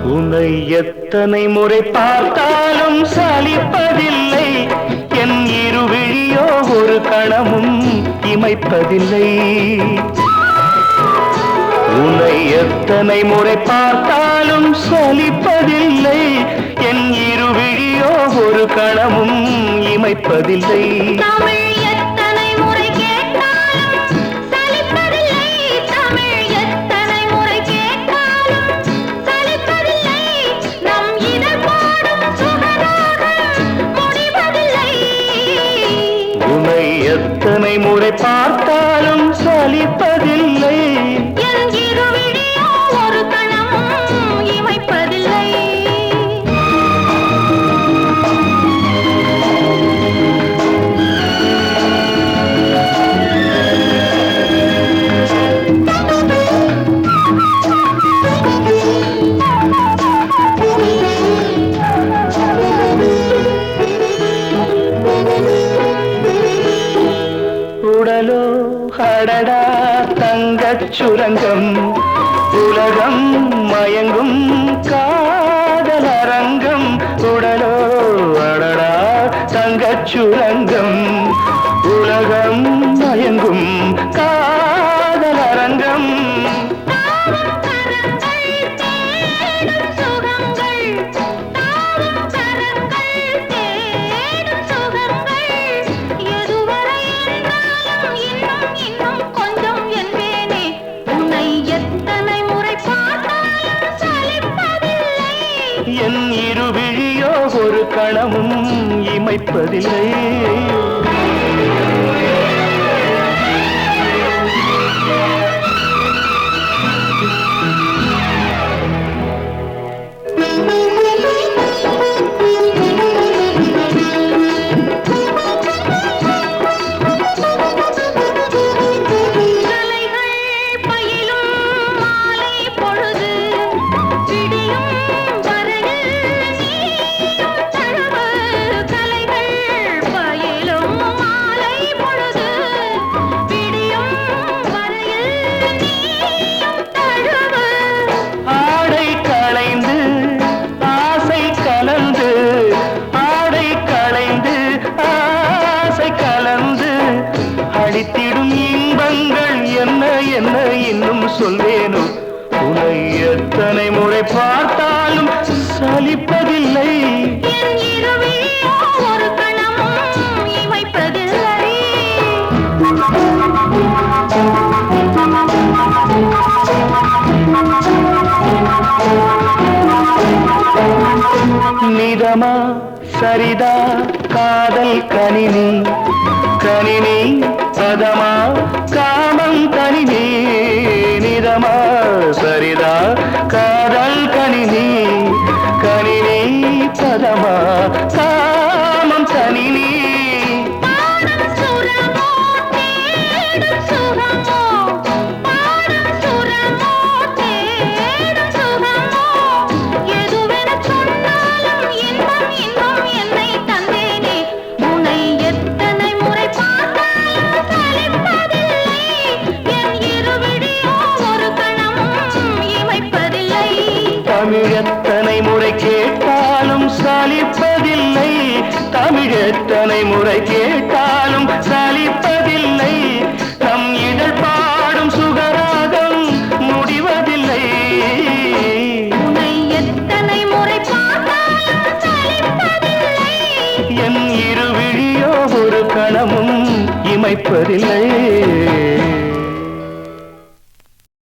உன்னை எத்தனை முறை பார்த்தாலும் சலிப்பதில்லை என் இருவிழியோ ஒரு கணமும் இமைப்பதில்லை உன்னை எத்தனை முறை பார்த்தாலும் சலிப்பதில்லை என் இருவிழியோ ஒரு கணமும் இமைப்பதில்லை எத்தனை முறை பார்த்தாலும் சலிப்பதில்லை என் இருவிழியோ ஒரு கணமும் இமைப்பதில்லை உடலோ அடடா தங்கச் சுரங்கம் உலகம் மயங்கும் காதலரங்கம் உடலோ அடடா தங்கச் சுரங்கம் உலகம் மயங்கும் காதலரங்கம் என் இருவிழியோ ஒரு கணமும் இமைப்பதில்லை அளித்திடும் இன்பங்கள் என்ன என்ன இன்னும் சொல்வேனோ உன்னை எத்தனை முறை பார்த்தாலும் சலிப்பதில்லை என் இருவிழியோ ஒரு கணமும் இமைப்பதில்லை நிதமா சரிதா காதல் கணினி கணினி பதமா காமம் கணினி நிதமா சரிதா காதல் கணினி கணினி பதமா காமம் கணினி தமிழ் எத்தனை முறை கேட்டாலும் சலிப்பதில்லை தமிழ் எத்தனை முறை கேட்டாலும் சலிப்பதில்லை நம் இதழ் பாடும் சுகராகம் முடிவதில்லை உன்னை எத்தனை முறை பார்த்தாலும் சலிப்பதில்லை என் இருவிழியோ ஒரு கணமும் இமைப்பதில்லை